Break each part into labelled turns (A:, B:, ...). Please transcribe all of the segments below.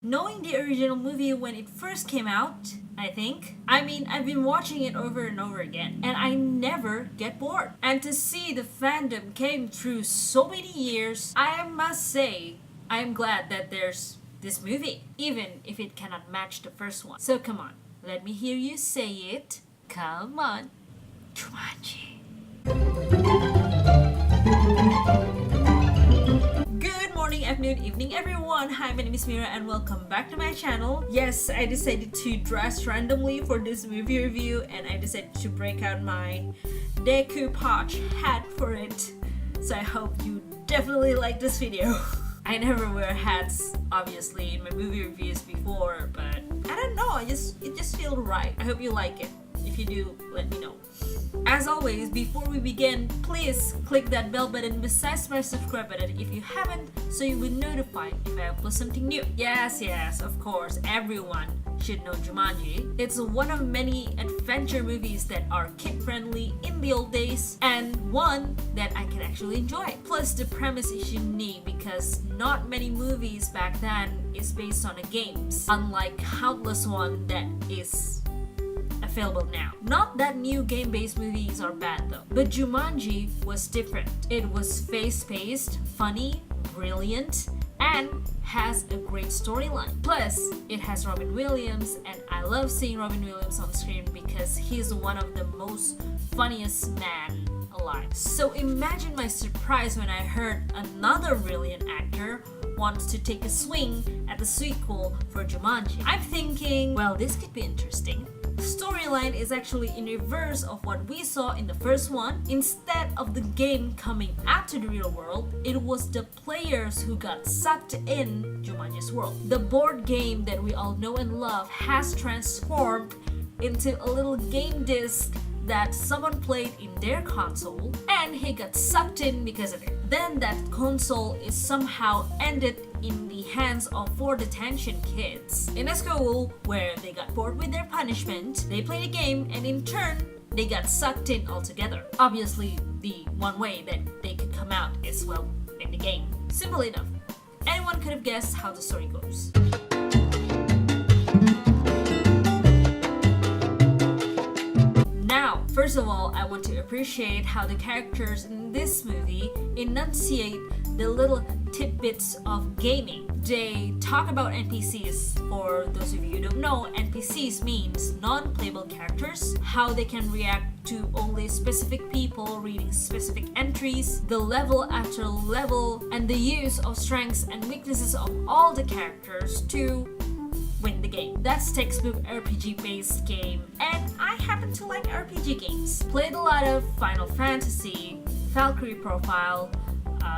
A: Knowing the original movie when it first came out, I think. I mean, I've been watching it over and over again, and I never get bored. And to see the fandom came through so many years, I must say, I am glad that there's this movie, even if it cannot match the first one. So come on, let me hear you say it. Come on. Jumanji. Good morning, afternoon, evening, everyone. Hi, my name is Myra and welcome back to my channel. Yes, I decided to dress randomly for this movie review and I decided to break out my decoupage hat for it. So I hope you definitely like this video. I never wear hats, obviously, in my movie reviews before, but I don't know, it just feels right. I hope you like it. If you do, let me know. As always, before we begin, please click that bell button besides my subscribe button if you haven't, so you'll be notified if I upload something new. Yes, of course, everyone should know Jumanji. It's one of many adventure movies that are kid-friendly in the old days, and one that I can actually enjoy. Plus, the premise is unique because not many movies back then is based on a games, unlike countless one that is available now. Not that new game-based movies are bad though, but Jumanji was different. It was fast-paced, funny, brilliant, and has a great storyline. Plus, it has Robin Williams, and I love seeing Robin Williams on screen because he's one of the most funniest man alive. So imagine my surprise when I heard another brilliant actor wants to take a swing at the sequel for Jumanji. I'm thinking, well, this could be interesting. Storyline is actually in reverse of what we saw in the first one. Instead of the game coming out to the real world, it was the players who got sucked in Jumanji's world. The board game that we all know and love has transformed into a little game disc that someone played in their console, and he got sucked in because of it. Then that console is somehow ended in the hands of 4 detention kids in a school where they got bored with their punishment, they played a game, and in turn, they got sucked in altogether. Obviously, the one way that they could come out is, well, in the game. Simple enough. Anyone could have guessed how the story goes. Now, first of all, I want to appreciate how the characters in this movie enunciate the little tidbits of gaming. They talk about NPCs. For those of you who don't know, NPCs means non-playable characters, how they can react to only specific people reading specific entries, the level after level, and the use of strengths and weaknesses of all the characters to win the game. That's textbook RPG based game, and I happen to like RPG games. Played a lot of Final Fantasy, Valkyrie Profile,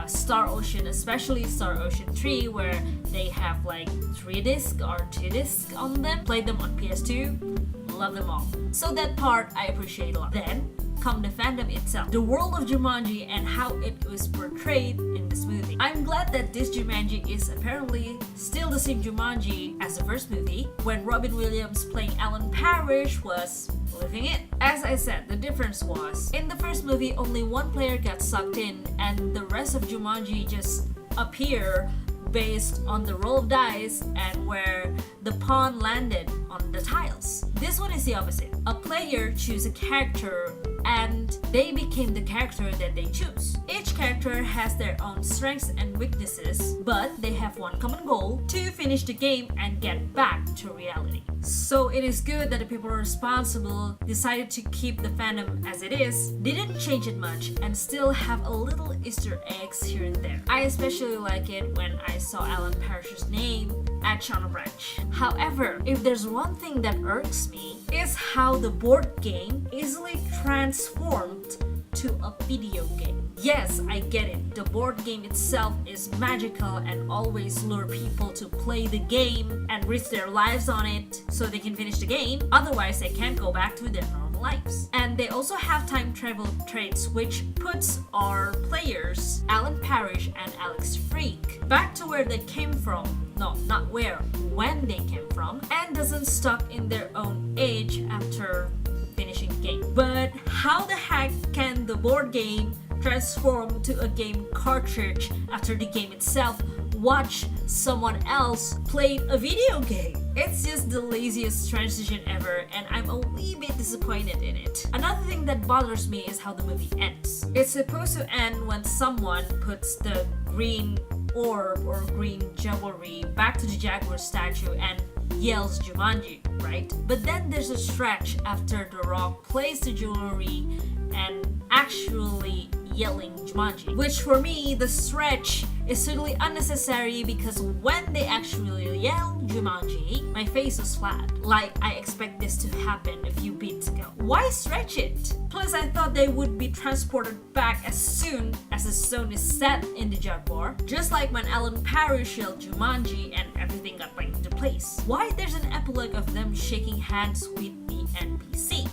A: Star Ocean, especially Star Ocean 3, where they have like 3 discs or 2 discs on them. Played them on PS2, love them all. So that part I appreciate a lot. Then come the fandom itself, the world of Jumanji and how it was portrayed in this movie. I'm glad that this Jumanji is apparently still the same Jumanji as the first movie, when Robin Williams playing Alan Parrish was living it. As I said, the difference was, in the first movie only one player got sucked in and the rest of Jumanji just appear based on the roll of dice and where the pawn landed on the tiles. This one is the opposite. A player choose a character and they became the character that they choose. Each character has their own strengths and weaknesses, but they have one common goal: to finish the game and get back to reality. So it is good that the people responsible decided to keep the fandom as it is, didn't change it much, and still have a little Easter eggs here and there. I especially like it when I saw Alan Parrish's name etched on a branch. However, if there's one thing that irks me, is how the board game easily transformed to a video game. Yes, I get it. The board game itself is magical and always lure people to play the game and risk their lives on it so they can finish the game. Otherwise, they can't go back to their normal lives. And they also have time travel traits, which puts our players, Alan Parrish and Alex Freak, back to where they came from. No, not where, when they came from, and doesn't stuck in their own age after finishing the game. But how the heck can the board game transform to a game cartridge after the game itself watch someone else play a video game. It's just the laziest transition ever, and I'm a wee bit disappointed in it. Another thing that bothers me is how the movie ends. It's supposed to end when someone puts the green orb or green jewelry back to the Jaguar statue and yells Jumanji, right? But then there's a stretch after The Rock plays the jewelry and actually yelling Jumanji, which for me, the stretch is totally unnecessary because when they actually yell Jumanji, my face was flat. Like I expect this to happen a few beats ago. Why stretch it? Plus I thought they would be transported back as soon as the stone is set in the Jaguar, just like when Alan Parrish yelled Jumanji and everything got back into place. Why there's an epilogue of them shaking hands with the NPC?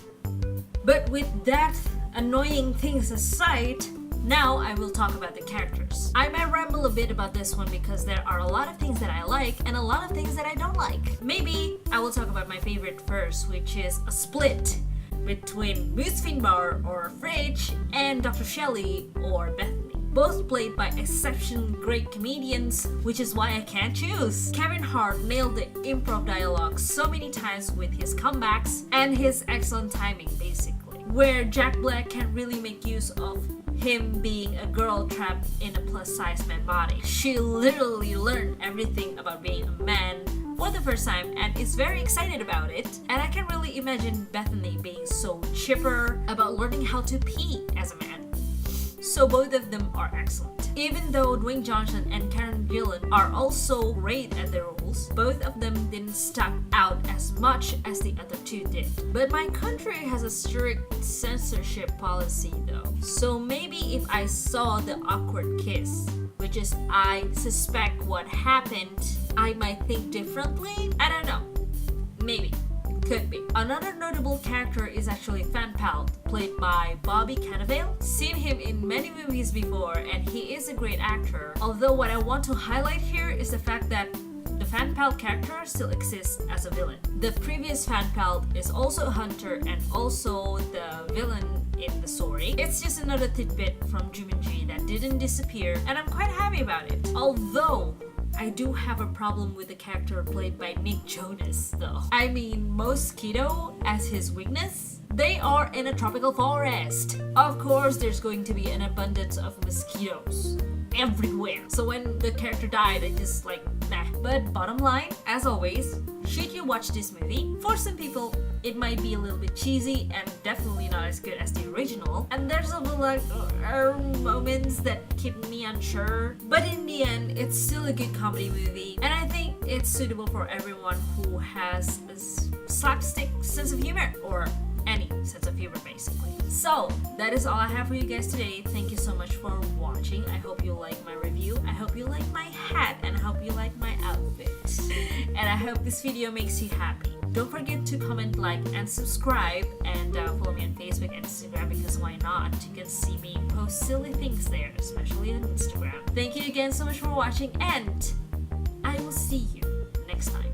A: But with that annoying things aside, now I will talk about the characters. I might ramble a bit about this one because there are a lot of things that I like and a lot of things that I don't like. Maybe I will talk about my favorite first, which is a split between Moose Finbar or Fridge and Dr. Shelley or Bethany. Both played by exceptionally great comedians, which is why I can't choose. Kevin Hart nailed the improv dialogue so many times with his comebacks and his excellent timing basically, where Jack Black can really make use of him being a girl trapped in a plus-size man body. She literally learned everything about being a man for the first time and is very excited about it. And I can really imagine Bethany being so chipper about learning how to pee as a man. So both of them are excellent. Even though Dwayne Johnson and Karen Gillan are also great at their roles, both of them didn't stand out as much as the other two did. But my country has a strict censorship policy though, so maybe if I saw the awkward kiss, which is I suspect what happened, I might think differently? I don't know. Maybe. Could be. Another notable character is actually Fan Pal, played by Bobby Cannavale. Seen him in many movies before and he is a great actor. Although what I want to highlight here is the fact that the Fan Pal character still exists as a villain. The previous Fan Pal is also a hunter and also the villain in the story. It's just another tidbit from Jumanji that didn't disappear and I'm quite happy about it. Although I do have a problem with the character played by Nick Jonas though. I mean, mosquito as his weakness? They are in a tropical forest. Of course, there's going to be an abundance of mosquitoes everywhere. So when the character died, I just like, nah. But bottom line, as always, should you watch this movie? For some people, it might be a little bit cheesy and definitely not as good as the original. And there's a little like moments that keep me unsure. But in the end, it's still a good comedy movie. And I think it's suitable for everyone who has a slapstick sense of humor or any sense of humor basically. So that is all I have for you guys today. Thank you so much for watching. I hope you like my review. I hope you like my hat and I hope you like my outfit. And I hope this video makes you happy. Don't forget to comment, like, and subscribe, and follow me on Facebook and Instagram because why not? You can see me post silly things there, especially on Instagram. Thank you again so much for watching and I will see you next time.